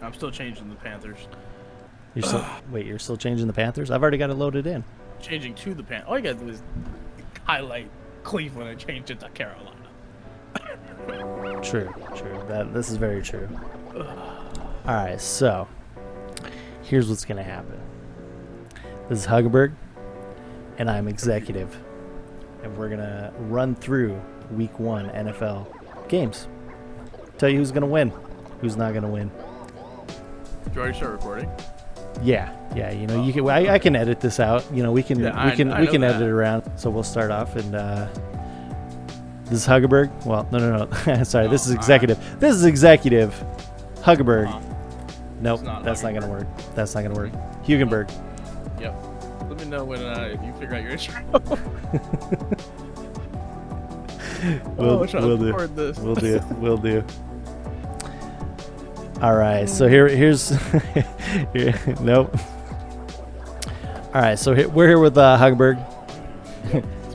I'm still changing the Panthers. You're still changing the Panthers? I've already got it loaded in. Changing to the Panthers. All you gotta do is highlight Cleveland and change it to Carolina. True. This is very true. All right, so here's what's gonna happen. This is Hugenberg, and I'm executive, and we're gonna run through Week 1 NFL games. Tell you who's gonna win, who's not gonna win. Did you already start recording? Yeah. You know, you can. I can edit this out. You know, we can edit it around. So we'll start off, and this is Hugenberg. Well, no. Sorry, this is executive. Right. This is executive. Hugenberg. Nope, that's Hugenberg. not gonna work. That's not gonna work. Hugenberg. Yep. Let me know when if you figure out your intro. We'll do. All right, so here's nope. All right, so we're here with Hugenberg.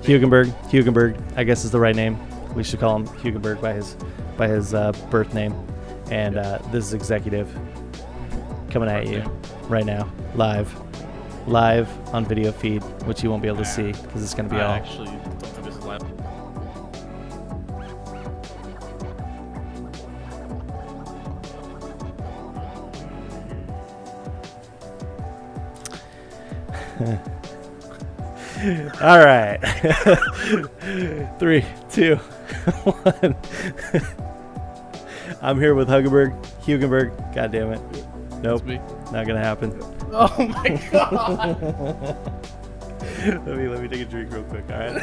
Hugenberg, I guess is the right name. We should call him Hugenberg by his birth name. And this is executive coming at you right now, live on video feed, which you won't be able to see because it's going to be all. Actually, don't think this is live. All right. 3, 2, 1. I'm here with Hugenberg. God damn it. Nope. Not gonna happen. Oh my god. let me take a drink real quick. All right.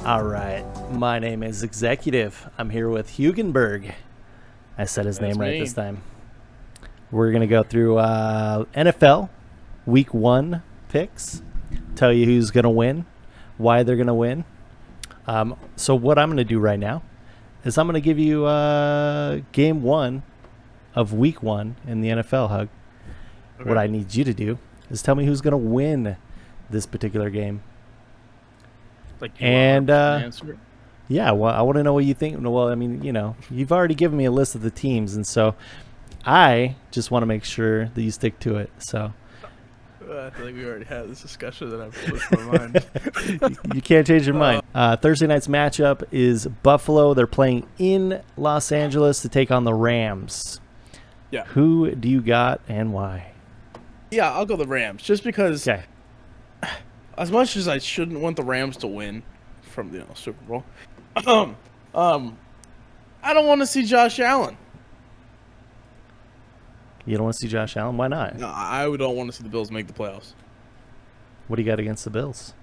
All right. My name is Executive. I'm here with Hugenberg. I said his name right this time. We're going to go through NFL Week 1 picks, tell you who's going to win, why they're going to win. So what I'm going to do right now is I'm going to give you Game 1 of Week 1 in the NFL, Hug. Okay. What I need you to do is tell me who's going to win this particular game. Yeah, well, I want to know what you think. Well, I mean, you know, you've already given me a list of the teams, and so I just want to make sure that you stick to it. So I feel like we already had this discussion that I've switched my mind. You can't change your mind. Thursday night's matchup is Buffalo. They're playing in Los Angeles to take on the Rams. Yeah. Who do you got and why? Yeah, I'll go the Rams just because. Okay. As much as I shouldn't want the Rams to win from the Super Bowl, I don't want to see Josh Allen. You don't want to see Josh Allen? Why not? No, I don't want to see the Bills make the playoffs. What do you got against the Bills?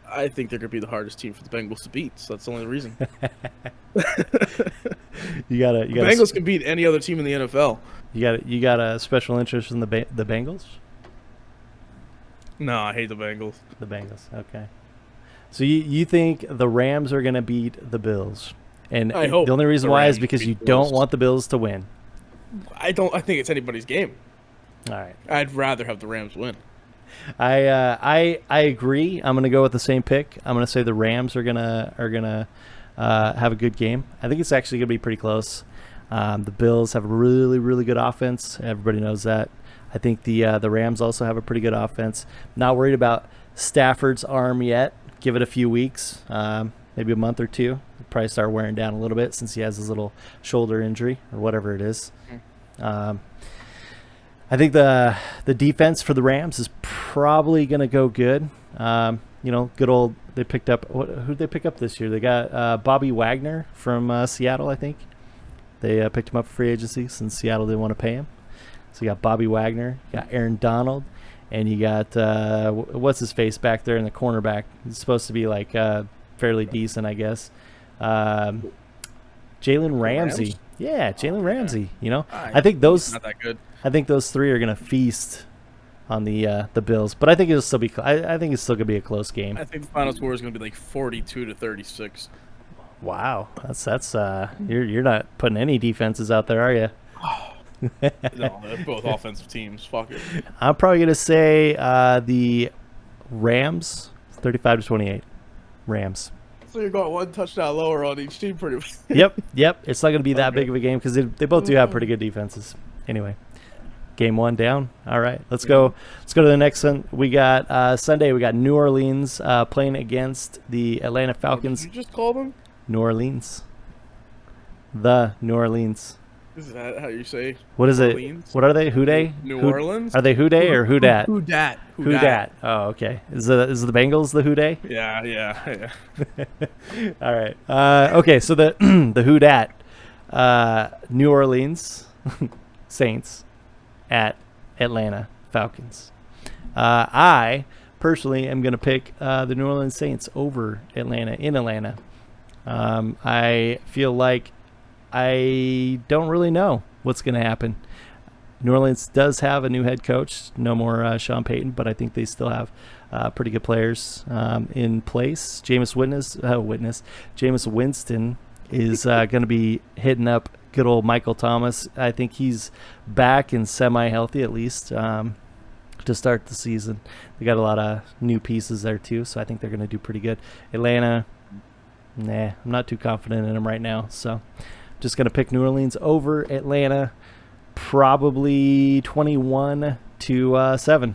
I think they're going to be the hardest team for the Bengals to beat, so that's the only reason. The Bengals can beat any other team in the NFL. You got a special interest in the Bengals? No, I hate the Bengals. The Bengals, okay. So you think the Rams are going to beat the Bills? And I hope the only reason why Rams is because you beat the don't Bills. want the Bills to win. I think it's anybody's game. All right. I'd rather have the Rams win. I agree. I'm going to go with the same pick. I'm going to say the Rams are gonna have a good game. I think it's actually going to be pretty close. The Bills have a really, really good offense. Everybody knows that. I think the Rams also have a pretty good offense. Not worried about Stafford's arm yet. Give it a few weeks, maybe a month or two. He'll probably start wearing down a little bit since he has his little shoulder injury or whatever it is. I think the defense for the Rams is probably going to go good. Good old. They picked up who did they pick up this year? They got Bobby Wagner from Seattle, I think. They picked him up for free agency since Seattle didn't want to pay him. So you got Bobby Wagner, you got Aaron Donald, and you got what's his face back there in the cornerback. He's supposed to be like fairly decent, I guess. Jalen Ramsey. Rams? Yeah, Jalen Ramsey. You know, I think those. Not that good. I think those three are gonna feast on the Bills, but I think it'll still be. I think it's still gonna be a close game. I think the final score is going to be like 42-36. Wow, that's you're not putting any defenses out there, are you? No, they're both offensive teams. Fuck it. I'm probably gonna say the Rams, 35-28. Rams. So you're going one touchdown lower on each team, pretty much. Yep. It's not gonna be that Okay. big of a game because they both do have pretty good defenses. Anyway, game one down. All right, let's go. Let's go to the next one. We got Sunday. We got New Orleans playing against the Atlanta Falcons. What did you just call them? New Orleans. The New Orleans. Is that how you say? What is it? Orleans? What are they? Who Dey? New Orleans? Are they Who Dey or Who Dat? Who dat? Who Dat? Oh, okay. Is the Bengals the Who Dey? Yeah. All right. Okay, so the the Who Dat, New Orleans Saints at Atlanta Falcons. I personally am going to pick the New Orleans Saints over Atlanta in Atlanta. I feel like I don't really know what's going to happen. New Orleans does have a new head coach, no more Sean Payton, but I think they still have pretty good players in place. Jameis Winston is going to be hitting up good old Michael Thomas. I think he's back and semi-healthy at least to start the season. They got a lot of new pieces there too, so I think they're going to do pretty good. Atlanta, I'm not too confident in them right now, so just going to pick New Orleans over Atlanta, probably 21-7.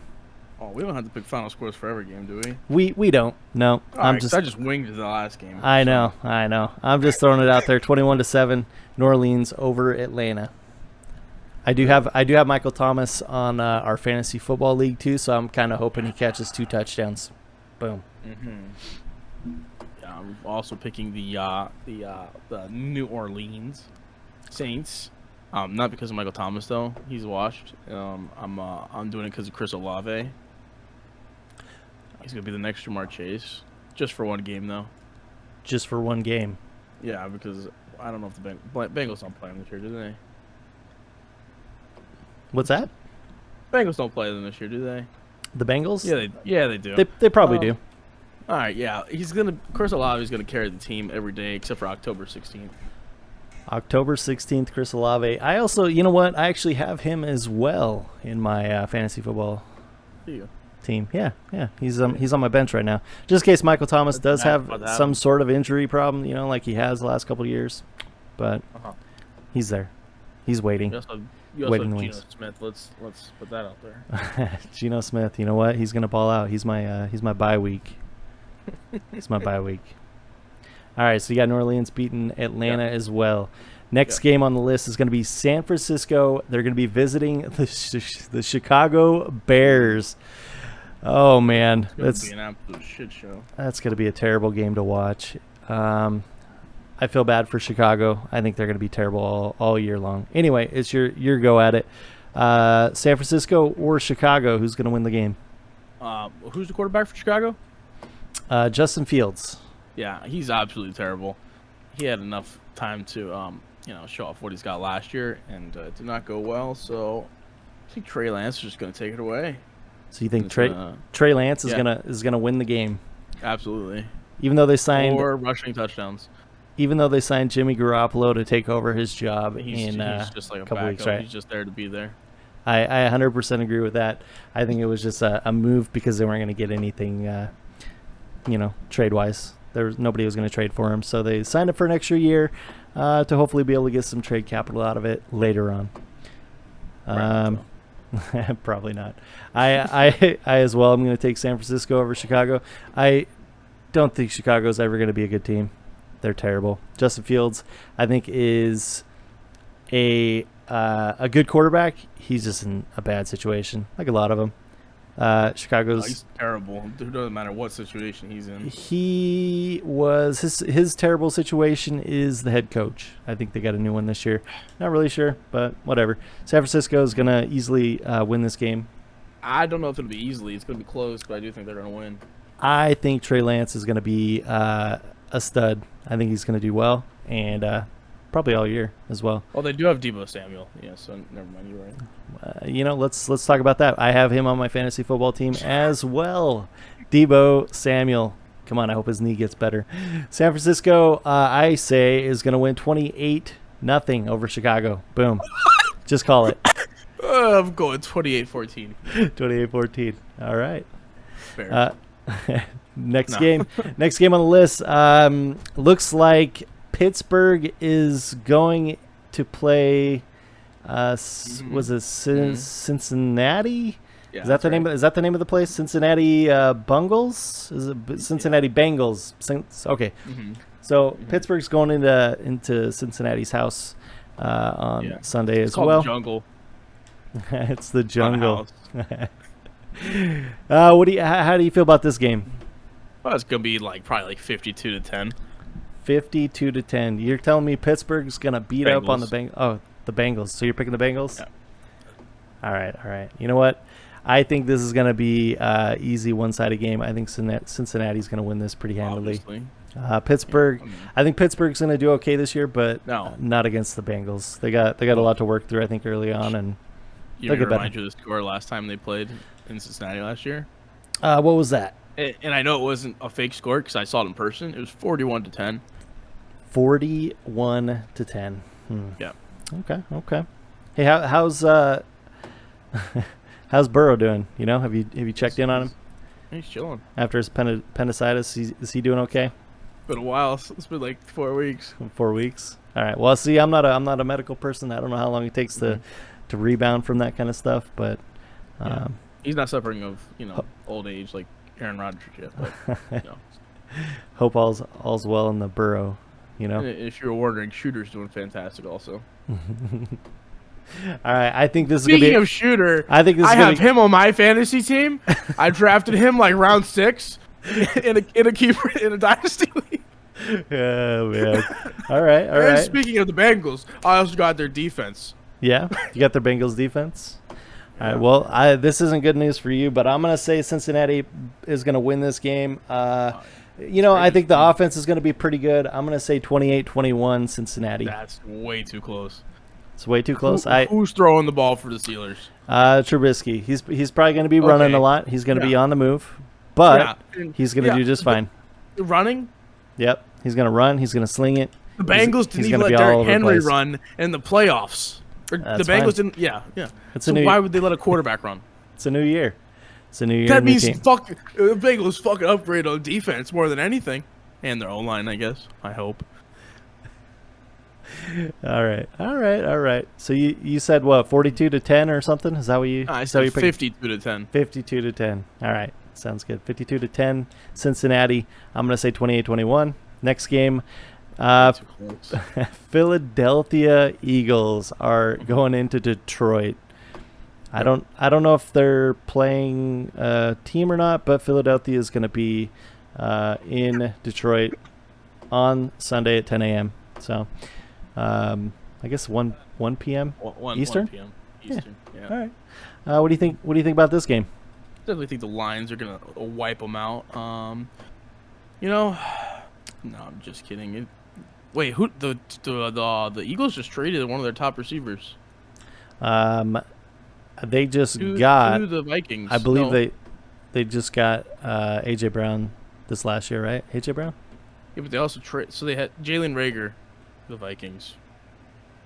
Oh, we don't have to pick final scores for every game, do we? We don't. No, I just winged the last game. I know. I'm just throwing it out there. 21-7, New Orleans over Atlanta. I do have Michael Thomas on our fantasy football league too, so I'm kind of hoping he catches 2 touchdowns. Boom. Yeah, I'm also picking the New Orleans Saints. Not because of Michael Thomas though; he's washed. I'm doing it because of Chris Olave. He's gonna be the next Jamar Chase, just for one game though. Just for one game. Yeah, because I don't know if the Bengals don't play him this year, do they? What's that? Bengals don't play them this year, do they? The Bengals? Yeah, they do. They probably do. All right, yeah. Chris Olave is gonna carry the team every day except for October 16th. October 16th, Chris Olave. I also, you know what? I actually have him as well in my fantasy football team. Yeah. He's on my bench right now. Just in case Michael Thomas does have some sort of injury problem, like he has the last couple of years. But he's there. He's waiting. You also Waiting have in the Geno wings. Smith. Let's put that out there. Geno Smith, you know what? He's gonna ball out. He's my bye week. It's my bye week. All right, so you got New Orleans beating Atlanta as well. Next game on the list is going to be San Francisco. They're going to be visiting the Chicago Bears. Oh man, It's gonna be an absolute shit show. That's going to be a terrible game to watch. I feel bad for Chicago. I think they're going to be terrible all year long. Anyway, it's your go at it. San Francisco or Chicago, who's going to win the game? Who's the quarterback for Chicago? Justin Fields. Yeah, he's absolutely terrible. He had enough time to show off what he's got last year, and it did not go well. So I think Trey Lance is just going to take it away. So you think Trey Lance is gonna win the game? Absolutely. Even though they signed 4 rushing touchdowns. Even though they signed Jimmy Garoppolo to take over his job He's just like a couple backup. weeks, right? He's just there to be there. I 100% agree with that. I think it was just a move because they weren't going to get anything, trade-wise. Nobody was going to trade for him, so they signed up for an extra year to hopefully be able to get some trade capital out of it later on. Probably not. I as well. I'm going to take San Francisco over Chicago. I don't think Chicago's ever going to be a good team. They're terrible. Justin Fields, I think, is a good quarterback. He's just in a bad situation, like a lot of them. Chicago's he's terrible. It doesn't matter what situation he's in. He was his terrible situation is the head coach. I think they got a new one this year. Not really sure, but whatever. San Francisco is gonna easily win this game. I don't know if it'll be easily. It's gonna be close, but I do think they're gonna win. I think Trey Lance is gonna be a stud. I think he's gonna do well, and probably all year as well. Well, they do have Deebo Samuel. Yeah, so never mind. You're right. Let's talk about that. I have him on my fantasy football team as well. Deebo Samuel. Come on, I hope his knee gets better. San Francisco, I say, is going to win 28-0 over Chicago. Boom. Just call it. I'm going 28-14. 28-14. All right. Fair. Next No. game. Next game on the list. Looks like Pittsburgh is going to play. Was it Cincinnati? Yeah, Is that the name? right. Is that the name of the place? Cincinnati Bungles? Is it Cincinnati Bengals? Okay. Mm-hmm. So Pittsburgh's going into Cincinnati's house on Sunday It's as called well. the Jungle. It's the jungle. House. How do you feel about this game? Well, it's gonna be probably 52-10. 52-10. You're telling me Pittsburgh's gonna beat up on the Bengals. the Bengals. So you're picking the Bengals? Yeah. All right. You know what? I think this is gonna be easy one-sided game. I think Cincinnati's gonna win this pretty handily. Obviously. Pittsburgh. Yeah, I think Pittsburgh's gonna do okay this year, but No. not against the Bengals. They got a lot to work through. I think early on, and You they'll get better. remind you of the score last time they played in Cincinnati last year? What was that? And I know it wasn't a fake score because I saw it in person. It was 41-10. 41-10. Yeah. Okay. Hey, how's how's Burrow doing? You know, have you checked in on him He's chilling. after his appendicitis? Is he doing okay? Been a while. It's been 4 weeks. 4 weeks. All right. Well, see, I'm not a medical person. I don't know how long it takes to rebound from that kind of stuff, but He's not suffering of old age like Aaron Rodgers yet. But hope all's well in the Burrow. You know. If you're wondering, Shooter's doing fantastic also. All right. I think this is Speaking gonna be. of Shooter, I think this is I gonna have him on my fantasy team. I drafted him round 6 in a keeper in a dynasty league. Oh man. All right. And speaking of the Bengals, I also got their defense. Yeah, you got their Bengals defense. All right. Well, this isn't good news for you, but I'm gonna say Cincinnati is gonna win this game. I think the offense is gonna be pretty good. I'm gonna say 28-21 Cincinnati. That's way too close. It's way too close. Who's throwing the ball for the Steelers? Trubisky. He's probably gonna be running a lot. He's gonna be on the move, but he's gonna do just fine. Running? Yep. He's gonna run. He's gonna sling it. The Bengals didn't even let Derrick Henry run in the playoffs. The Bengals didn't. Yeah. So why would they let a quarterback run? It's a new year. It's a new year. That means the Bengals fucking upgrade on defense more than anything, and their O-line, I guess. I hope. All right. So you said what, 42-10 or something? Is that what you? I said 52-10. 52-10. All right. Sounds good. 52-10 Cincinnati. I'm gonna say 28-21. Next game. Philadelphia Eagles are going into Detroit. I don't know if they're playing a team or not, but Philadelphia is going to be in Detroit on Sunday at 10 a.m. So I guess 1 p.m. Eastern. 1 p.m. Eastern. Yeah. All right. What do you think? What do you think about this game? Definitely think the Lions are gonna wipe them out. No, I'm just kidding. Wait, who the Eagles just traded one of their top receivers? They just to got the Vikings. I believe they just got AJ Brown this last year, right? AJ Brown? Yeah, but they also so they had Jalen Reagor, the Vikings.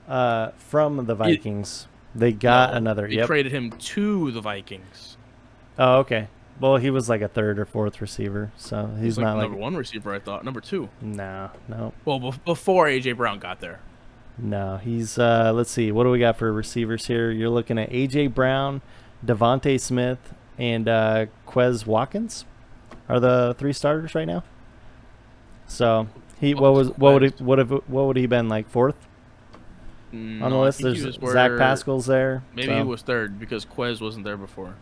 From the Vikings. They got another. They traded him to the Vikings. Oh, okay. Well, he was like a third or fourth receiver, so he's not number 1 receiver. I thought number 2. No. Well, before AJ Brown got there. No, he's. Let's see. What do we got for receivers here? You're looking at AJ Brown, Devontae Smith, and Quez Watkins are the 3 starters right now. So what would he been like 4th on the list? There's Zach Pascal's there. Maybe he was 3rd because Quez wasn't there before.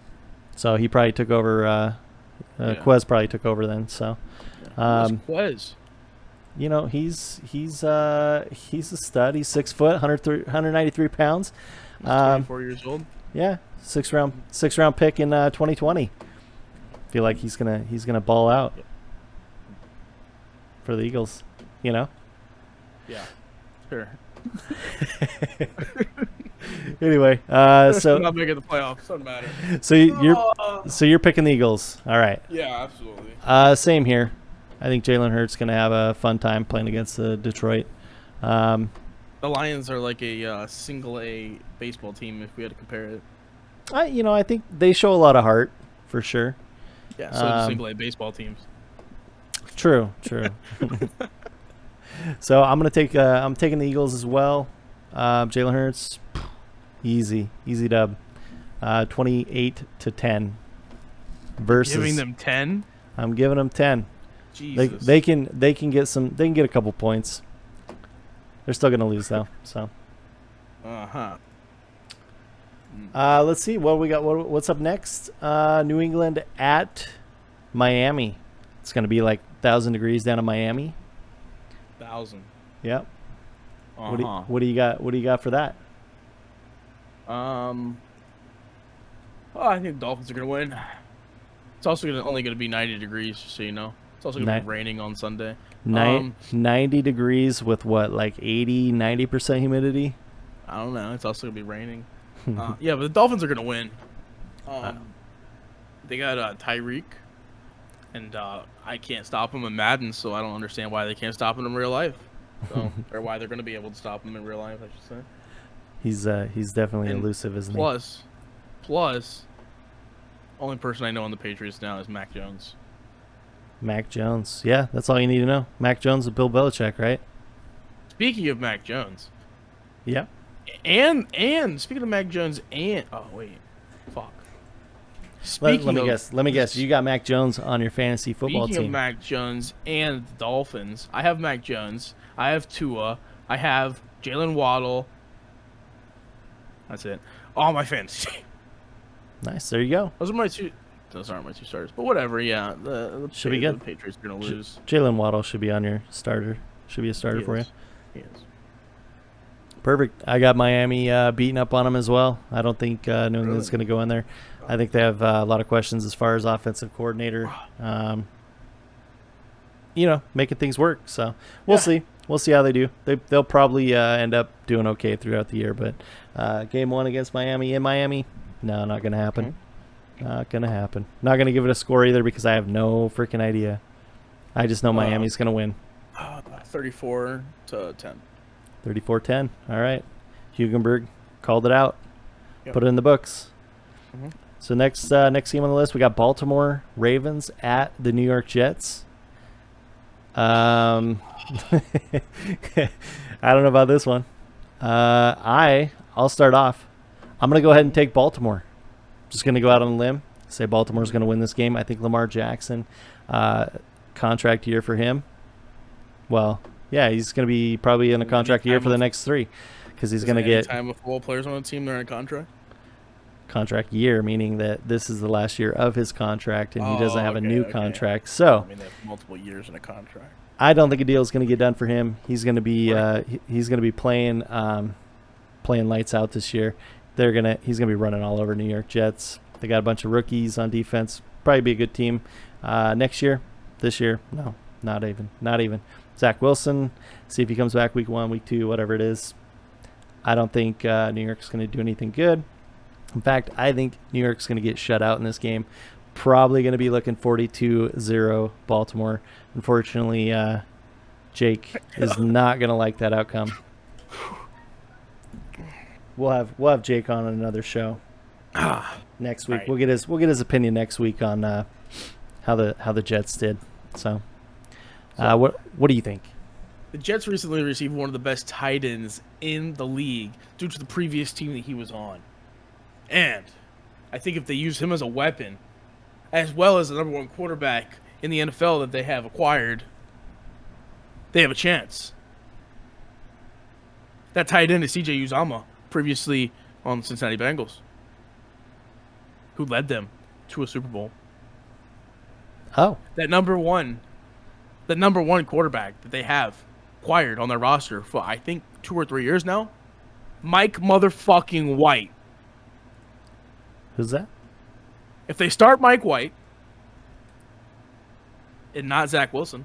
So he probably took over. Quez probably took over then. So, Quez? He's a stud. He's 6 foot, 193 pounds. 24 years old. Yeah, six round pick in 2020. Feel like he's gonna ball out for the Eagles. Yeah. Sure. Anyway, so not making the playoffs. Doesn't matter. So you're picking the Eagles. All right. Yeah, absolutely. Same here. I think Jalen Hurts gonna have a fun time playing against Detroit. The Lions are like a single A baseball team if we had to compare it. I think they show a lot of heart for sure. Yeah, so do single A baseball teams. True. So I'm taking the Eagles as well. Jalen Hurts, easy dub. 28-10 versus. Giving them 10. I'm giving them 10. Jesus. They can get a couple points. They're still gonna lose though. So. Let's see what we got. What's up next? New England at Miami. It's gonna be like 1,000 degrees down in Miami. 1,000. Yep. What do you got? What do you got for that? Oh, I think the Dolphins are gonna win. It's also only gonna be 90 degrees, so you know. It's also gonna be raining on Sunday. 90 degrees with what, like 80, 90% humidity? I don't know. It's also gonna be raining. Yeah, but the Dolphins are gonna win. They got Tyreek, and I can't stop him in Madden, so I don't understand why they can't stop him in real life. So, or why they're gonna be able to stop him in real life, I should say. He's definitely elusive, isn't he? Plus, only person I know on the Patriots now is Mac Jones. Mac Jones. Yeah, that's all you need to know. Mac Jones with Bill Belichick, right? Speaking of Mac Jones. Yeah. And speaking of Mac Jones fuck. Let me guess. You got Mac Jones on your fantasy football team. Speaking of Mac Jones and the Dolphins, I have Mac Jones. I have Tua. I have Jalen Waddle. That's it. All my fantasy. Nice. There you go. Those aren't my two starters, but whatever. Yeah, should be good. The Patriots are gonna lose. Jalen Waddle should be on your starter. Should be a starter for you. He is. Perfect. I got Miami beating up on them as well. I don't think New England's going to go in there. I think they have a lot of questions as far as offensive coordinator. Making things work. So we'll see. We'll see how they do. They'll probably end up doing okay throughout the year. But game one against Miami in Miami, no, not going to happen. Not going to happen. Not going to give it a score either because I have no freaking idea. I just know Miami's going to win. 34-10. 34-10. All right. Hugenberg called it out. Yep. Put it in the books. Mm-hmm. So next game on the list, we got Baltimore Ravens at the New York Jets. I don't know about this one. I'll start off. I'm going to go ahead and take Baltimore. Just going to go out on a limb. Say Baltimore's going to win this game. I think Lamar Jackson, contract year for him. Well, yeah, he's going to be probably in a contract year for the next 3 because he's going to get time with football players on the team. They're in a contract year, meaning that this is the last year of his contract and he doesn't have a new contract. So they have multiple years in a contract. I don't think a deal is going to get done for him. He's going to be playing lights out this year. He's going to be running all over New York Jets. They got a bunch of rookies on defense. Probably be a good team next year. This year, no, not even. Zach Wilson, see if he comes back week 1, week 2, whatever it is. I don't think New York's going to do anything good. In fact, I think New York's going to get shut out in this game. Probably going to be looking 42-0 Baltimore. Unfortunately, Jake is not going to like that outcome. We'll have Jake on another show next week. Right. We'll get his opinion next week on how the Jets did. So what do you think? The Jets recently received one of the best tight ends in the league due to the previous team that he was on. And I think if they use him as a weapon, as well as the number 1 quarterback in the NFL that they have acquired, they have a chance. That tight end is C.J. Uzomah, previously on the Cincinnati Bengals, who led them to a Super Bowl. Oh. The number one quarterback that they have acquired on their roster for, I think, 2 or 3 years now, Mike motherfucking White. Who's that? If they start Mike White and not Zach Wilson,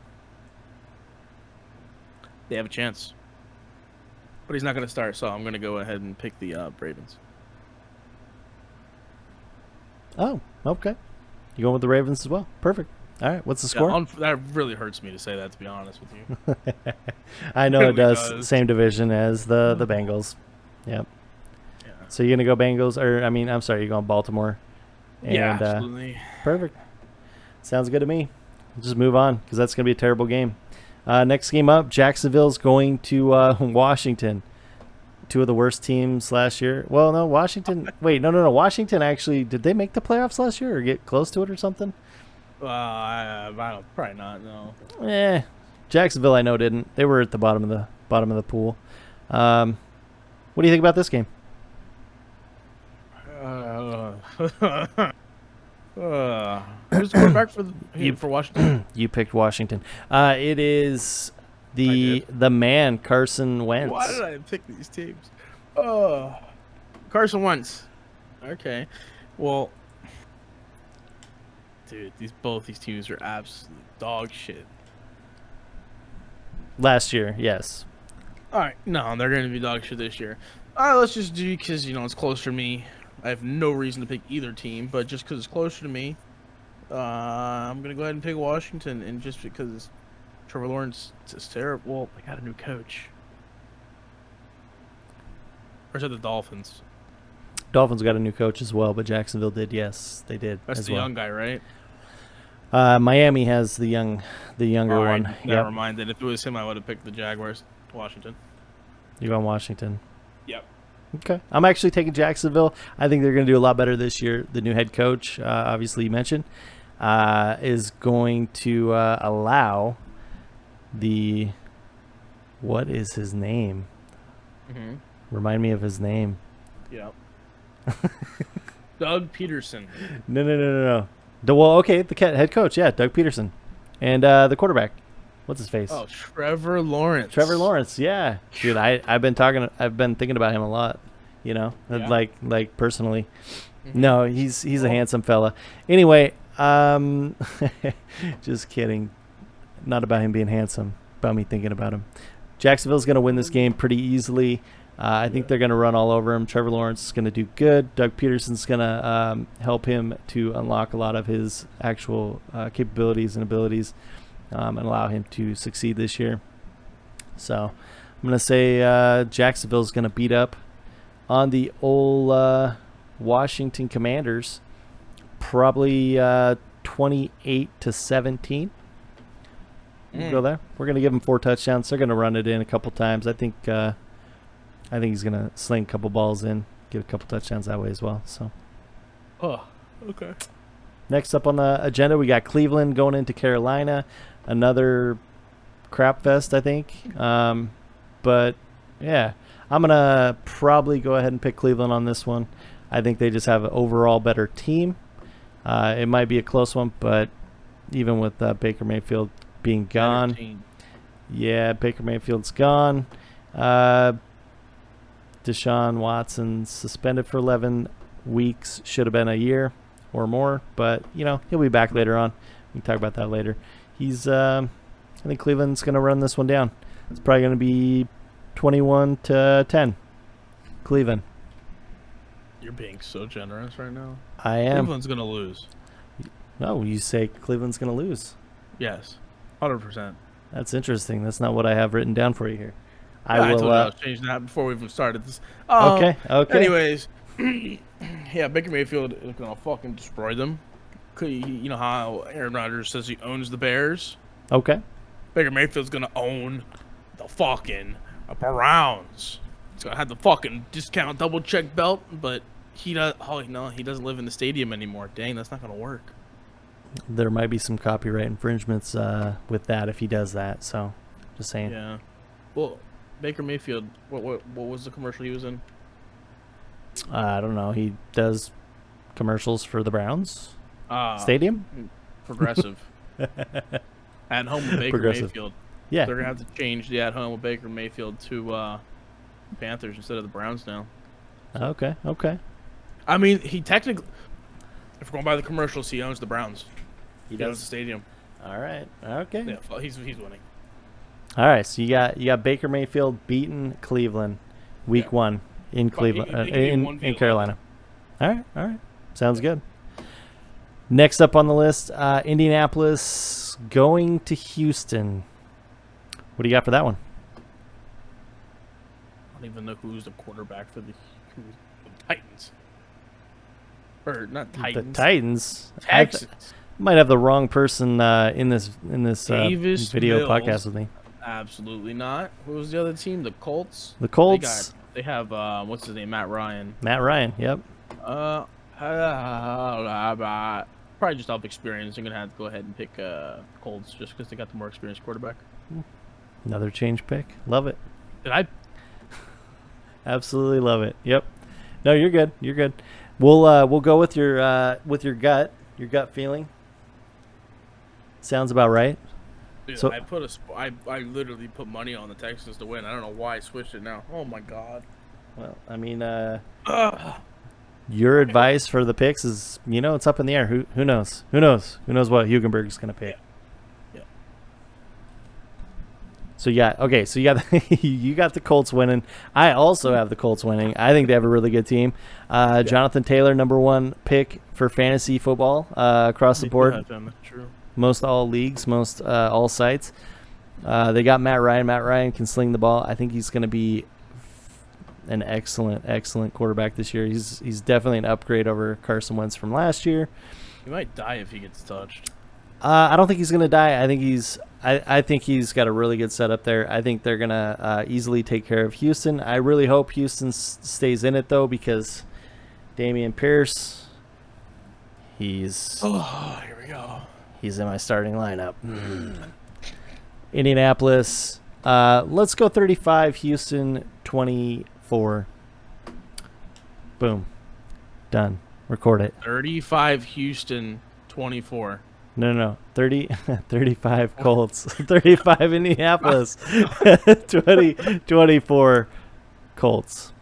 they have a chance. But he's not going to start, so I'm going to go ahead and pick the Ravens. Oh, okay. You going with the Ravens as well? Perfect. All right. What's the score? That really hurts me to say that, to be honest with you. I know it really does. Same division as the Bengals. Yep. Yeah. So you're gonna go Bengals, or I mean, I'm sorry, you're going Baltimore. And, Yeah, absolutely. Perfect. Sounds good to me. We'll just move on because that's gonna be a terrible game. Next game up, Jacksonville's going to Washington. Two of the worst teams last year. Well, no, Washington. Wait, no. Washington actually, did they make the playoffs last year or get close to it or something? I don't, probably not. No. Jacksonville, I know didn't. They were at the bottom of the pool. What do you think about this game? Who's the quarterback for Washington? You picked Washington. It is the man Carson Wentz. Why did I pick these teams? Carson Wentz. Okay. Well, dude, both these teams are absolute dog shit. Last year, yes. All right, no, they're going to be dog shit this year. Let's just do because it's closer to me. I have no reason to pick either team, but just because it's closer to me, I'm going to go ahead and pick Washington, and just because Trevor Lawrence is terrible. Well, they got a new coach. Or is it the Dolphins? Dolphins got a new coach as well, but Jacksonville did. Yes, they did. That's the young guy, right? Miami has the younger one. Never mind. Then if it was him, I would have picked the Jaguars. Washington. You're going Washington. Yep. Okay. I'm actually taking Jacksonville. I think they're going to do a lot better this year. The new head coach, obviously you mentioned, is going to allow the – what is his name? Mm-hmm. Remind me of his name. Yep. Doug Peterson. No. The head coach, yeah, Doug Peterson. And the quarterback. What's his face? Oh, Trevor Lawrence. Trevor Lawrence, yeah. Dude, I've been thinking about him a lot, Yeah. like personally. Mm-hmm. No, he's a handsome fella. Anyway, just kidding. Not about him being handsome, about me thinking about him. Jacksonville's going to win this game pretty easily. I think they're going to run all over him. Trevor Lawrence is going to do good. Doug Peterson's going to help him to unlock a lot of his actual capabilities and abilities. And allow him to succeed this year. So I'm going to say Jacksonville's going to beat up on the old Washington Commanders, probably 28-17. We'll go there. We're going to give them 4 touchdowns. They're going to run it in a couple times. I think he's going to sling a couple balls in, get a couple touchdowns that way as well. So. Oh, okay. Next up on the agenda, we got Cleveland going into Carolina. Another crap fest, I think. But, yeah, I'm going to probably go ahead and pick Cleveland on this one. I think they just have an overall better team. It might be a close one, but even with Baker Mayfield being gone. Yeah, Baker Mayfield's gone. Deshaun Watson suspended for 11 weeks. Should have been a year or more, but, he'll be back later on. We can talk about that later. I think Cleveland's going to run this one down. It's probably going to be 21-10. Cleveland. You're being so generous right now. I am. Cleveland's going to lose. No, you say Cleveland's going to lose. Yes, 100%. That's interesting. That's not what I have written down for you here. I told you I was changing that before we even started this. Okay. Anyways, yeah, Baker Mayfield is going to fucking destroy them. You know how Aaron Rodgers says he owns the Bears? Okay. Baker Mayfield's going to own the fucking Browns. He's going to have the fucking discount double check belt, but he doesn't live in the stadium anymore. Dang, that's not going to work. There might be some copyright infringements with that if he does that, so just saying. Yeah. Well, Baker Mayfield, what was the commercial he was in? I don't know. He does commercials for the Browns stadium? Progressive. At home with Baker Mayfield. Yeah. They're going to have to change the at home with Baker Mayfield to Panthers instead of the Browns now. Okay. I mean, he technically, if we're going by the commercials, he owns the Browns. He owns the stadium. All right. Okay. Yeah, he's winning. All right. So you got Baker Mayfield beating Cleveland week 1 in Cleveland in Carolina. All right. Sounds good. Next up on the list, Indianapolis going to Houston. What do you got for that one? I don't even know who's the quarterback for the Titans. Or not Titans. The Titans. Texans. Might have the wrong person in this Davis video Mills. podcast with me. Absolutely not. Who was the other team? The Colts. The Colts. They have what's his name? Matt Ryan. Matt Ryan. Yep. Probably just off experience. I'm gonna have to go ahead and pick Colts just because they got the more experienced quarterback. Another change pick. Love it. Did I? Absolutely love it. Yep. No, you're good. You're good. We'll go with your gut feeling. Sounds about right. Dude, So I literally put money on the Texans to win. I don't know why I switched it now. Oh my god. well, I mean, your advice for the picks is, it's up in the air. Who knows? Who knows what Hugenberg is going to pick? Yeah. So so you got you got the Colts winning. I also have the Colts winning. I think they have a really good team. Jonathan Taylor, number 1 pick for fantasy football across the board. True. Most all leagues, most all sites. They got Matt Ryan. Matt Ryan can sling the ball. I think he's going to be an excellent quarterback this year. He's definitely an upgrade over Carson Wentz from last year. He might die if he gets touched. I don't think he's going to die. I think he's got a really good setup there. I think they're going to easily take care of Houston. I really hope Houston stays in it, though, because Dameon Pierce, here we go. He's in my starting lineup. Indianapolis. Let's go 35. Houston 24. Boom. Done. Record it. 35 Houston, 24. No. 35 Colts. 35 Indianapolis. 24 Colts.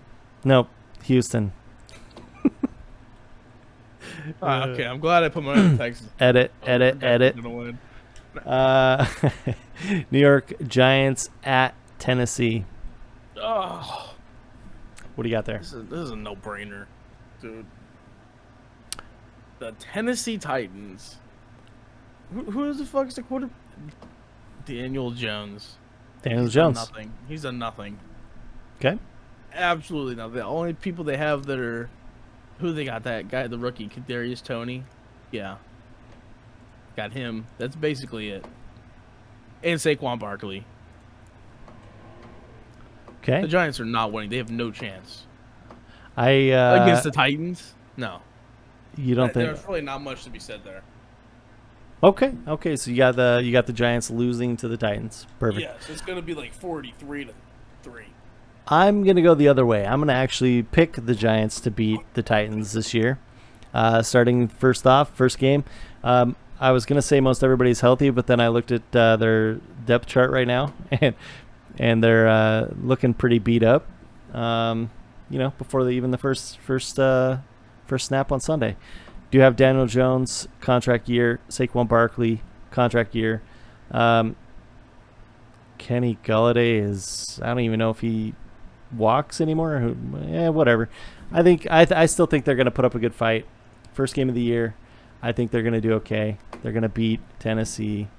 Nope. Houston. Okay, I'm glad I put money on Texas. Edit. Gonna win. New York Giants at Tennessee. Oh, What do you got there? this is a no-brainer, dude. The Tennessee Titans. Who the fuck is the quarter? Daniel Jones. Daniel Jones. Nothing. He's a nothing. Okay. Absolutely nothing. The only people they have that are who they got, that guy, the rookie, Kadarius Toney. Yeah. Got him. That's basically it. And Saquon Barkley. Okay. The Giants are not winning. They have no chance. Against Against the Titans? No. You don't think? There's really not much to be said there. Okay. So you got the Giants losing to the Titans. Perfect. Yes, it's gonna be like 43-3. I'm gonna go the other way. I'm gonna actually pick the Giants to beat the Titans this year. Starting first game. I was gonna say most everybody's healthy, but then I looked at their depth chart right now, and they're looking pretty beat up. Before even the first snap on Sunday. Do have Daniel Jones contract year, Saquon Barkley contract year. Kenny Golladay is, I don't even know if he walks anymore. Whatever. I still think they're going to put up a good fight. First game of the year. I think they're going to do okay. They're going to beat Tennessee.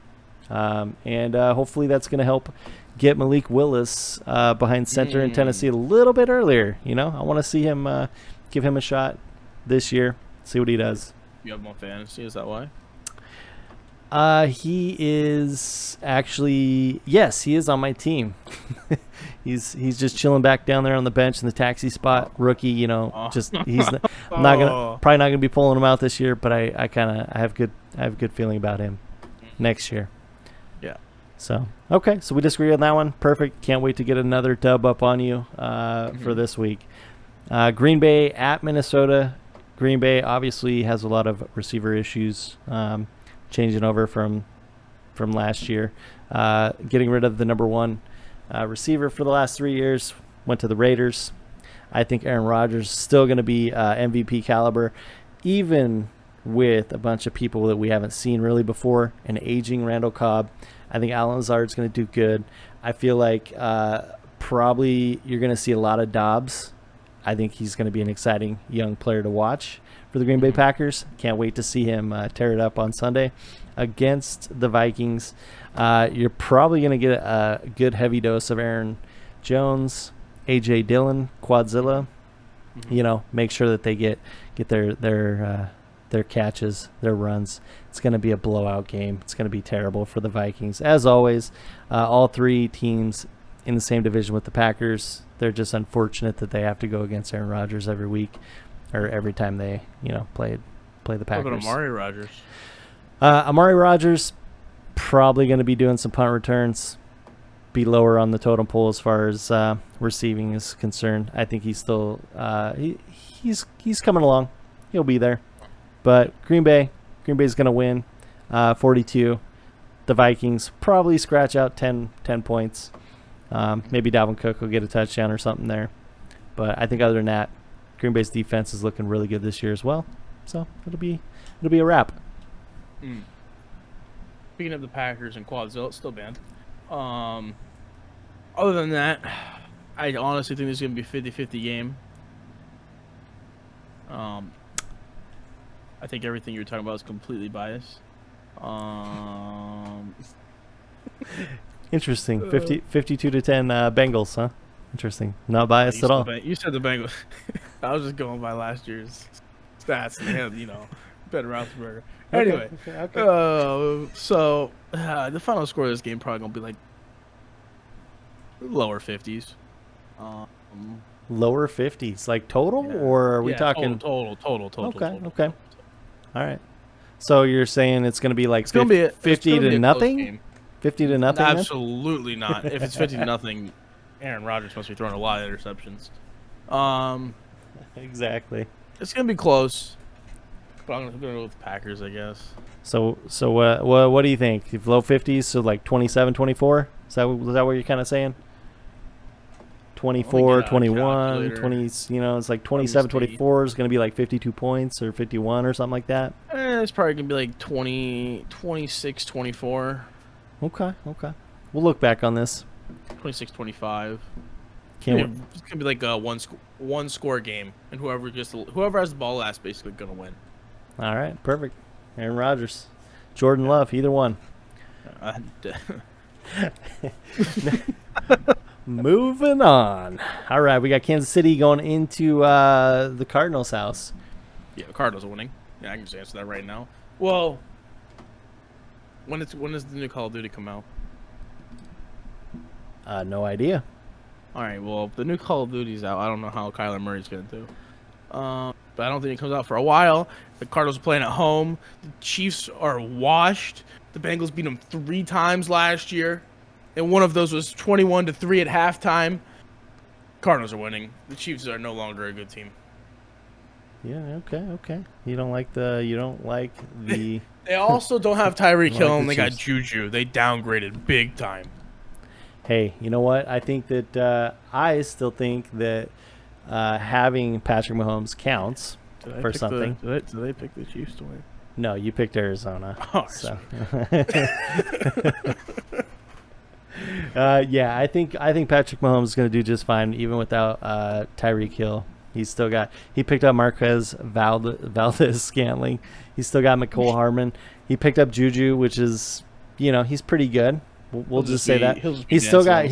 And hopefully that's going to help get Malik Willis behind center in Tennessee a little bit earlier. I want to see him, give him a shot this year. See what he does. You have him on fantasy, is that why? He is actually, yes, he is on my team. he's just chilling back down there on the bench in the taxi spot. Rookie, just he's probably not gonna be pulling him out this year, but I have good feeling about him next year. Yeah. So okay, so we disagree on that one. Perfect. Can't wait to get another dub up on you for this week. Green Bay at Minnesota. Green Bay obviously has a lot of receiver issues, changing over from last year. Getting rid of the number 1 receiver for the last 3 years, went to the Raiders. I think Aaron Rodgers is still going to be MVP caliber, even with a bunch of people that we haven't seen really before. An aging Randall Cobb. I think Allen Lazard's going to do good. I feel like probably you're going to see a lot of Dobbs I think he's going to be an exciting young player to watch for the Green Bay Packers. Can't wait to see him tear it up on Sunday against the Vikings. You're probably going to get a good heavy dose of Aaron Jones, A.J. Dillon, Quadzilla. Make sure that they get their catches, their runs. It's going to be a blowout game. It's going to be terrible for the Vikings. As always, all three teams in the same division with the Packers. They're just unfortunate that they have to go against Aaron Rodgers every week or every time they, play the Packers. What about Amari Rodgers? Amari Rodgers probably going to be doing some punt returns, be lower on the totem pole as far as receiving is concerned. I think he's still he's coming along. He'll be there. But Green Bay's going to win 42. The Vikings probably scratch out 10 points. Maybe Dalvin Cook will get a touchdown or something there. But I think other than that, Green Bay's defense is looking really good this year as well. So it'll be a wrap. Speaking of the Packers and Quadzilla, it's still banned. Other than that, I honestly think this is going to be a 50-50 game. I think everything you're talking about is completely biased. Interesting. 52 to 10 Bengals, huh? Interesting. Not biased at all. You said the Bengals. I was just going by last year's stats. And they had, Ben Roethlisberger. Anyway, okay. So the final score of this game probably going to be like lower 50s. Lower 50s, like total, or are we talking total? Okay. All right. So you're saying it's going to be like 50 to nothing? 50 to nothing? Absolutely not. If it's 50 to nothing, Aaron Rodgers must be throwing a lot of interceptions. Exactly. It's going to be close, but I'm going to go with the Packers, I guess. So what do you think? If low 50s, so like 27, 24? Is that what you're kind of saying? 24, 21, 20, it's like 27, 24 is going to be like 52 points or 51 or something like that. It's probably going to be like 20, 26, 24. Okay. We'll look back on this. 26, 25. It's going to be like a one score game, and whoever has the ball last basically going to win. All right, perfect. Aaron Rodgers, Jordan Love, either one. Moving on. All right, we got Kansas City going into the Cardinals' house. Yeah, the Cardinals are winning. Yeah, I can just answer that right now. Well, when does the new Call of Duty come out? No idea. All right, well, if the new Call of Duty's out, I don't know how Kyler Murray's going to do. But I don't think it comes out for a while. The Cardinals are playing at home. The Chiefs are washed. The Bengals beat them 3 times last year. And one of those was 21-3 at halftime. Cardinals are winning. The Chiefs are no longer a good team. Yeah, okay. You don't like the They also don't have Tyreek Hill, and they Chiefs. got Juju. They downgraded big time. Hey, you know what? I think that I still think that having Patrick Mahomes counts for something. Did they pick the Chiefs to win? No, you picked Arizona. Oh, so. Yeah, I think Patrick Mahomes is going to do just fine even without Tyreek Hill. He picked up Marquez Valdez-Scantling. He's still got McCole Hardman. He picked up Juju, which is, he's pretty good. We'll just say that. He's still got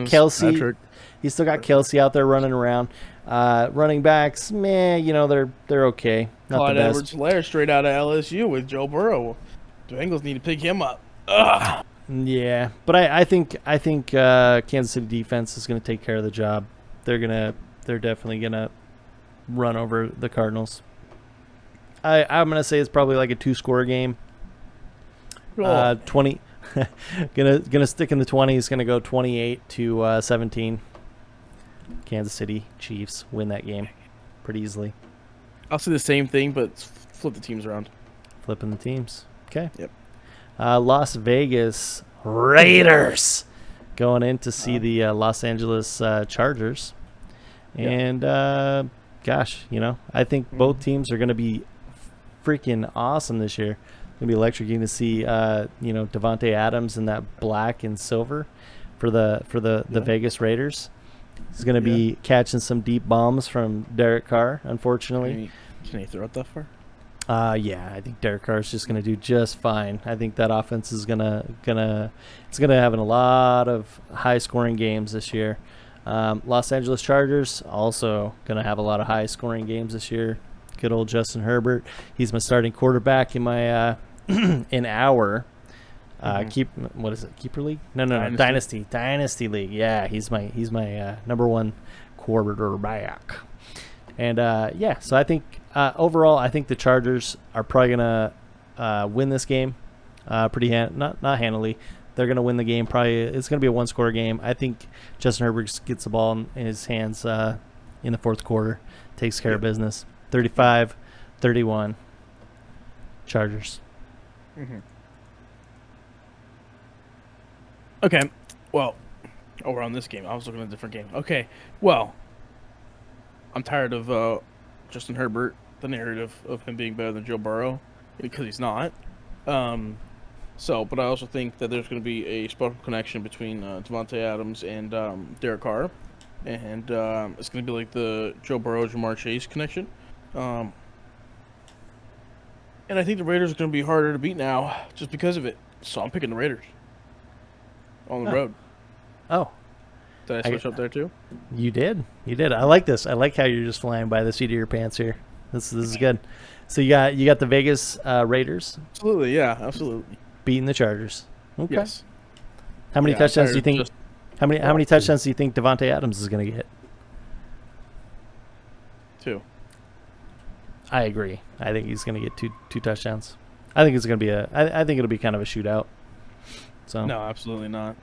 Kelsey. Patrick. He's still got Kelsey out there running around. Running backs, they're okay. Not Clyde the best. Edwards-Helaire straight out of LSU with Joe Burrow. The Bengals need to pick him up. Ugh. Yeah, but I think Kansas City defense is going to take care of the job. They're definitely gonna run over the Cardinals. I'm gonna say it's probably like a 2-score game. 20. gonna stick in the 20s. Gonna go 28-17. Kansas City Chiefs win that game pretty easily. I'll say the same thing, but flip the teams around. Flipping the teams. Okay. Yep. Las Vegas Raiders going in to see the Los Angeles Chargers. And, gosh, I think both teams are going to be freaking awesome this year. It's going to be electric to see, Devontae Adams in that black and silver for the Vegas Raiders. He's going to be catching some deep bombs from Derek Carr, unfortunately. Can he throw it that far? Yeah, I think Derek Carr is just going to do just fine. I think that offense is gonna have a lot of high scoring games this year. Los Angeles Chargers also going to have a lot of high scoring games this year. Good old Justin Herbert. He's my starting quarterback in my in our keeper league? No, Dynasty league. Yeah, he's my number one quarterback. And so I think overall, I think the Chargers are probably gonna win this game, pretty not handily. They're gonna win the game. Probably it's gonna be a one-score game. I think Justin Herbert gets the ball in his hands in the fourth quarter, takes care of business. 35-31, Chargers. Mm-hmm. Okay, well, we're on this game. I was looking at a different game. Okay, well, I'm tired of Justin Herbert, the narrative of him being better than Joe Burrow, because he's not. But I also think that there's going to be a special connection between Devontae Adams and Derek Carr, and it's going to be like the Joe Burrow-Jamar Chase connection. And I think the Raiders are going to be harder to beat now just because of it. So I'm picking the Raiders on the road. Oh. Did I switch up there too? You did. I like this. I like how you're just flying by the seat of your pants here. This is good. So you got the Vegas Raiders. Absolutely, yeah, absolutely. Beating the Chargers. Okay. Yes. How many touchdowns do you think? How many touchdowns do you think Devontae Adams is going to get? 2. I agree. I think he's going to get two touchdowns. I think it's going to be I think it'll be kind of a shootout. So no, absolutely not.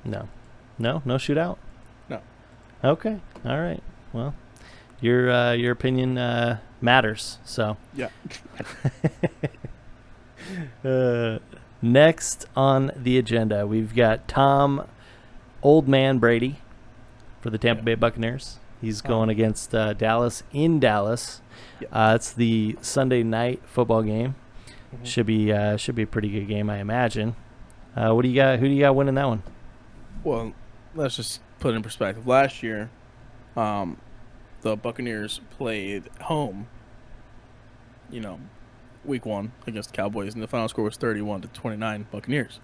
No shootout. No. Okay. All right. Well, your opinion matters. So yeah. Next on the agenda, we've got Tom Old Man Brady for the Tampa Bay Buccaneers. He's going against Dallas in Dallas. It's the Sunday night football game. Mm-hmm. Should be a pretty good game, I imagine. What do you got? Who do you got winning that one? Well, let's just put it in perspective. Last year, the Buccaneers played home. Week 1 against the Cowboys, and the final score was 31-29 Buccaneers.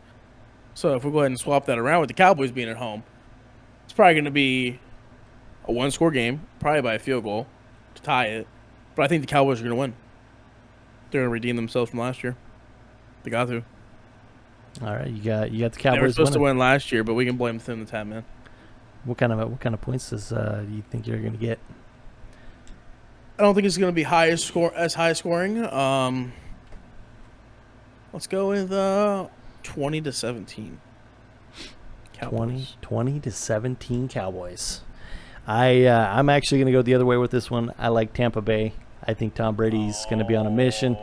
So if we go ahead and swap that around with the Cowboys being at home, it's probably going to be a one-score game, probably by a field goal to tie it. But I think the Cowboys are going to win. They're going to redeem themselves from last year. They got to. All right, you got the Cowboys. They were supposed to win last year, but we can blame the thin the tab, man. What kind of points do you think you're going to get? I don't think it's going to be high scoring. Let's go with 20-17. Cowboys. 20-17 Cowboys. I'm actually going to go the other way with this one. I like Tampa Bay. I think Tom Brady's going to be on a mission.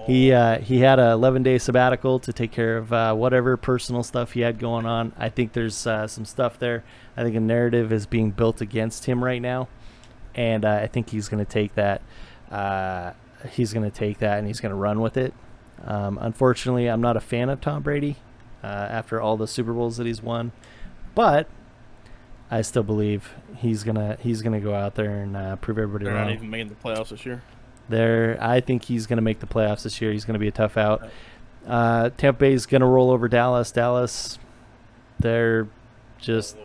He had a 11-day sabbatical to take care of whatever personal stuff he had going on. I think there's some stuff there. I think a narrative is being built against him right now. And I think he's going to take that. And he's going to run with it. Unfortunately, I'm not a fan of Tom Brady after all the Super Bowls that he's won, but I still believe he's gonna go out there and prove everybody wrong. They're not even making the playoffs this year. I think he's gonna make the playoffs this year. He's gonna be a tough out. Tampa Bay's gonna roll over Dallas. Dallas, they're just.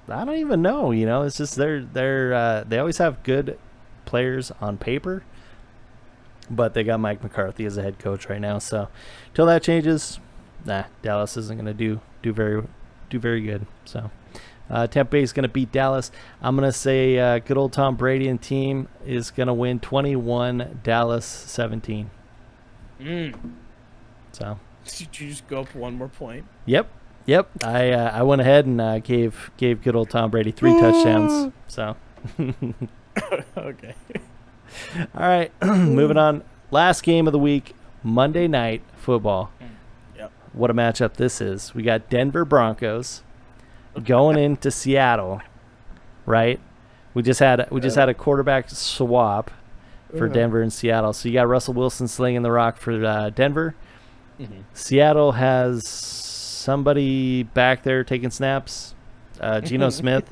I don't even know. It's just they always have good players on paper, but they got Mike McCarthy as a head coach right now. So, till that changes, Dallas isn't going to do very good. So, Tampa Bay is going to beat Dallas. I'm going to say good old Tom Brady and team is going to win 21, Dallas 17. So, did you just go up one more point? Yep. I went ahead and gave good old Tom Brady 3 touchdowns. So, okay. All right, moving on. Last game of the week, Monday Night Football. Yep. What a matchup this is. We got Denver Broncos going into Seattle, right? We just had a quarterback swap for Denver and Seattle. So you got Russell Wilson slinging the rock for Denver. Mm-hmm. Seattle has somebody back there taking snaps. Geno Smith,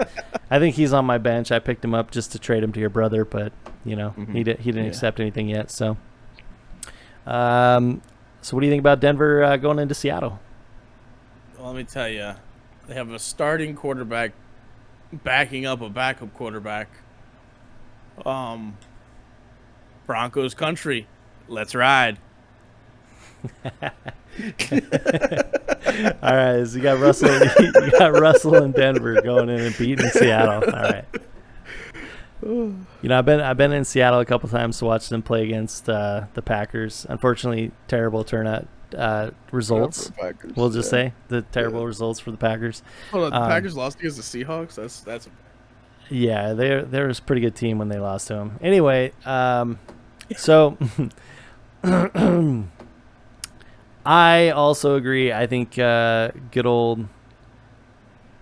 I think he's on my bench. I picked him up just to trade him to your brother, but he didn't accept anything yet. So, so what do you think about Denver going into Seattle? Well, let me tell you, they have a starting quarterback backing up a backup quarterback. Broncos country, let's ride. All right, so you got Russell. You got Russell in Denver going in and beating Seattle. All right. I've been in Seattle a couple times to watch them play against the Packers. Unfortunately, terrible turnout results. We'll just say the terrible results for the Packers. Hold on, the Packers lost against the Seahawks. That's. Yeah, they're a pretty good team when they lost to them. Anyway, so. I also agree. I think good old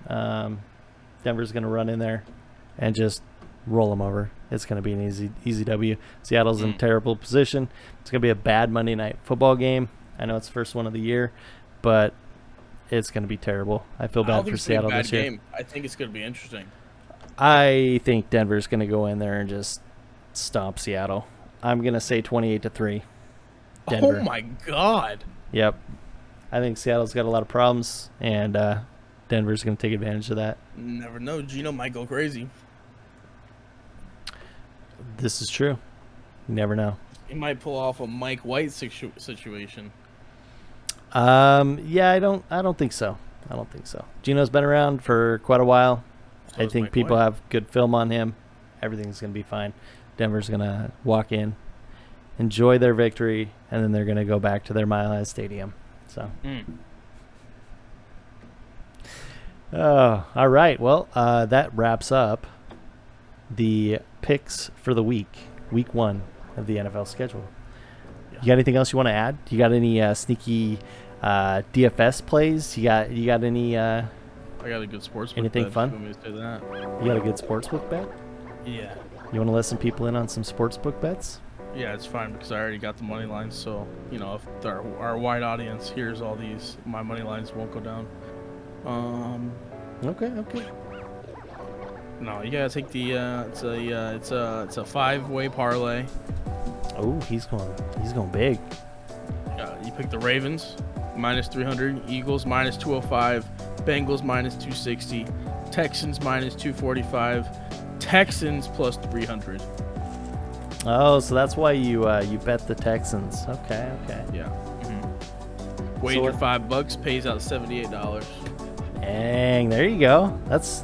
Denver's going to run in there and just roll them over. It's going to be an easy W. Seattle's in terrible position. It's going to be a bad Monday night football game. I know it's the first one of the year, but it's going to be terrible. I feel bad for Seattle this year. Game. I think it's going to be interesting. I think Denver's going to go in there and just stomp Seattle. I'm going to say 28-3. Denver. Oh my God. Yep. I think Seattle's got a lot of problems, and Denver's going to take advantage of that. Never know. Geno might go crazy. This is true. You never know. He might pull off a Mike White situation. Yeah, I don't think so. Geno's been around for quite a while. So I think people have good film on him. Everything's going to be fine. Denver's going to walk in, enjoy their victory, and then they're going to go back to their Mile High Stadium. So, all right. Well, that wraps up the picks for the week 1 of the NFL schedule. Yeah. You got anything else you want to add? You got any sneaky DFS plays? You got any? I got a good sportsbook. Anything bet. fun? You want me to say that? You got a good sportsbook bet? Yeah. You want to let some people in on some sportsbook bets? Yeah, it's fine because I already got the money lines. So if our wide audience hears all these, my money lines won't go down. Okay. No, you gotta take the it's a 5-way parlay. Oh, he's going big. You pick the Ravens minus 300, Eagles minus 205, Bengals minus 260, Texans minus 245, Texans plus 300. Oh, so that's why you bet the Texans. Okay. Yeah. Wager $5 pays out $78. Dang, there you go. That's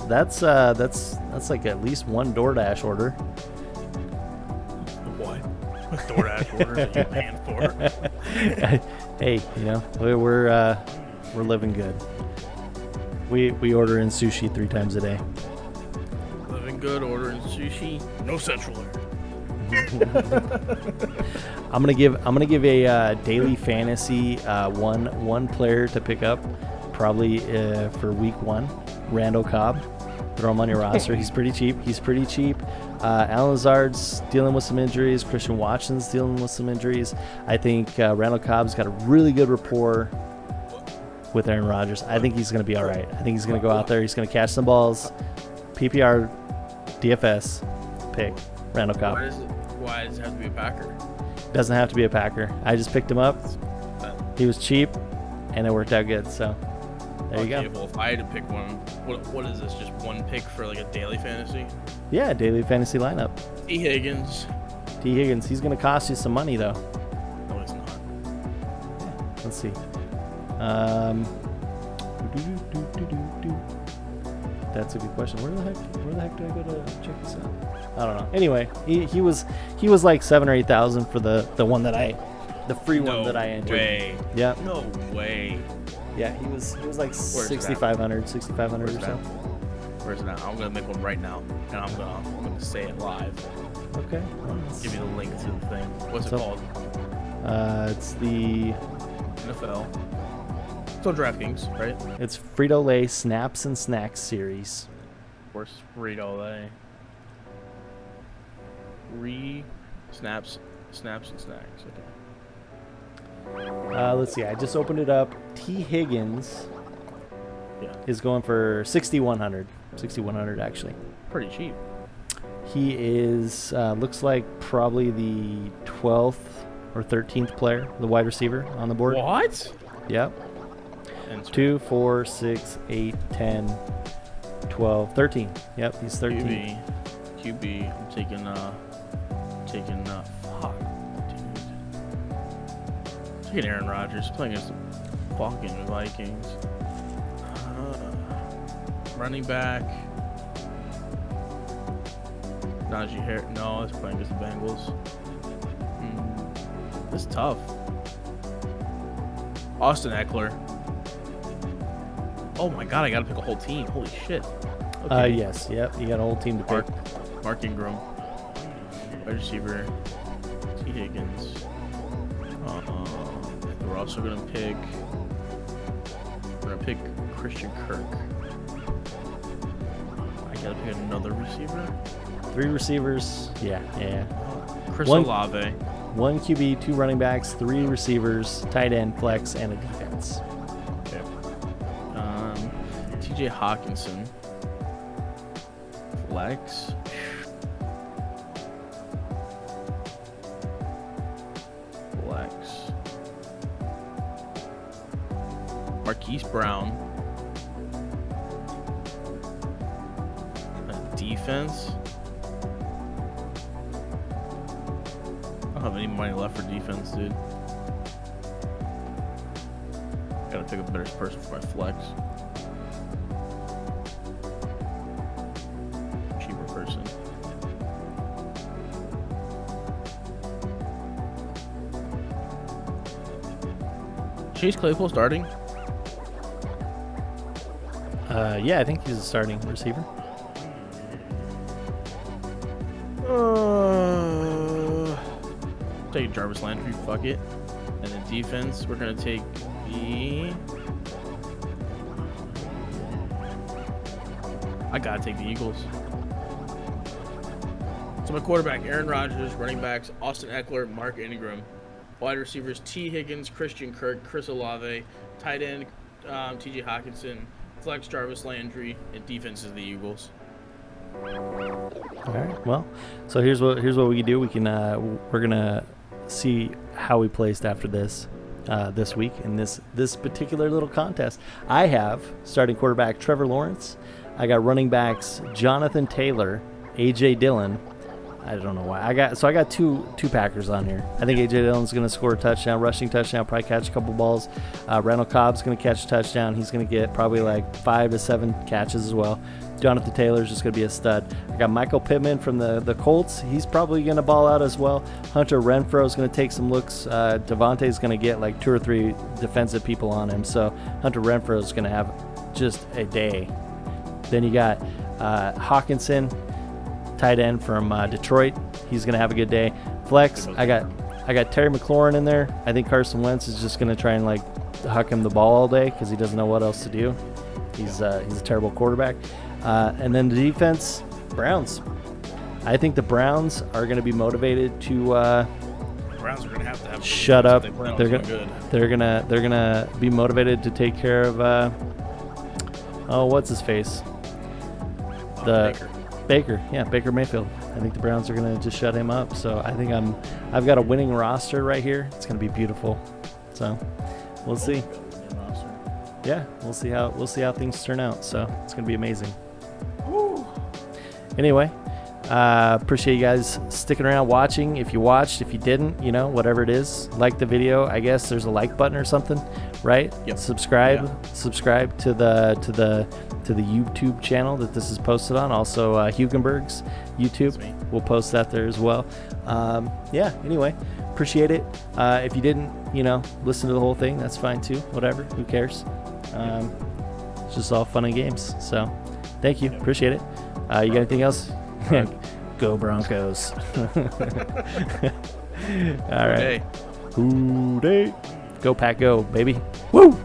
like at least one DoorDash order. What DoorDash orders are you paying for? Hey, we're living good. We order in sushi 3 times a day. Living good, ordering sushi, no central air. I'm gonna give a daily fantasy one player to pick up, probably for week 1. Randall Cobb. Throw him on your roster. He's pretty cheap. Alan Lazard's dealing with some injuries. Christian Watson's dealing with some injuries. I think Randall Cobb's got a really good rapport with Aaron Rodgers. I think he's going to be all right. I think he's going to go out there. He's going to catch some balls. PPR, DFS, pick Randall Cobb. Why does it have to be a Packer? Doesn't have to be a Packer. I just picked him up. He was cheap, and it worked out good. So there you go. Well, if I had to pick one, what is this? Just one pick for like a daily fantasy? Yeah, daily fantasy lineup. T. Higgins. He's going to cost you some money, though. No, he's not. Yeah, let's see. That's a good question. Where the heck do I go to check this out? I don't know. Anyway, he was like 7,000 or 8,000 for the one that the free one that I entered. No way. Yeah. No way. Yeah, he was like 6,500 or so. Where's it now? I'm gonna make one right now, and I'm gonna say it live. Okay. Give you the link to the thing. What's it called? It's the NFL. It's on DraftKings, right? It's Frito-Lay Snaps and Snacks series. Of course, Frito-Lay. Snaps and Snacks. Okay. Let's see. I just opened it up. T. Higgins Yeah. is going for 6,100. 6,100 actually. Pretty cheap. He is looks like probably the 12th or 13th player, the wide receiver on the board. What? Yep. 2, 4, 6, 8, 10, 12, 13. Yep, he's 13. QB. I'm taking fuck, dude. Taking Aaron Rodgers playing against the fucking Vikings. Running back. Najee Harris. No, it's playing against the Bengals. This is tough. Austin Eckler. Oh my god, I gotta pick a whole team. Holy shit. Okay. Yes, yep. You got a whole team to pick. Mark Ingram. Wide receiver. T. Higgins. We're also gonna pick. We're gonna pick Christian Kirk. I gotta pick another receiver. 3 receivers. Yeah. Chris Olave. 1 QB, 2 running backs, 3 receivers, tight end, flex, and a defense. Okay. TJ Hawkinson. Flex. Marquise Brown. Defense. I don't have any money left for defense, dude. Gotta pick a better person for my flex. Cheaper person. Chase Claypool starting? Yeah, I think he's a starting receiver. Take Jarvis Landry, fuck it. And then defense, we're gonna take the. I gotta take the Eagles. So my quarterback, Aaron Rodgers. Running backs, Austin Eckler, Mark Ingram. Wide receivers, T. Higgins, Christian Kirk, Chris Olave. Tight end, TJ Hawkinson. Flex, Jarvis Landry. And defense is the Eagles. All right. Well, so here's what we can do. We can we're gonna see how we placed after this week in this particular little contest. I have starting quarterback Trevor Lawrence. I got running backs Jonathan Taylor, AJ Dillon. I don't know why I got two Packers on here. I think AJ Dillon's going to score a touchdown, rushing touchdown, probably catch a couple balls. Randall Cobb's going to catch a touchdown. He's going to get probably like 5 to 7 catches as well. Jonathan Taylor's just going to be a stud. I got Michael Pittman from the Colts. He's probably going to ball out as well. Hunter Renfro's going to take some looks. Devontae's going to get like 2 or 3 defensive people on him. So Hunter Renfro's going to have just a day. Then you got Hawkinson, tight end from Detroit. He's going to have a good day. Flex, I got Terry McLaurin in there. I think Carson Wentz is just going to try and like huck him the ball all day because he doesn't know what else to do. He's a terrible quarterback. And then the defense, Browns. I think the Browns are going to be motivated to Browns are going to have shut up. They're gonna be motivated to take care of what's his face? Baker. Yeah, Baker Mayfield. I think the Browns are going to just shut him up. So I think I've got a winning roster right here. It's going to be beautiful. So we'll see. Yeah, we'll see how things turn out. So it's going to be amazing. Woo. Anyway, appreciate you guys sticking around watching. If you watched, if you didn't, whatever it is, like the video. I guess there's a like button or something, right? Yep. Subscribe to the YouTube channel that this is posted on. Also, Hugenberg's YouTube. We'll post that there as well. Anyway, appreciate it. If you didn't, listen to the whole thing, that's fine too. Whatever, who cares? It's just all fun and games. So, thank you. Appreciate it. You got anything else? Go Broncos. All right. Hooday. Go Pack Go, baby. Woo!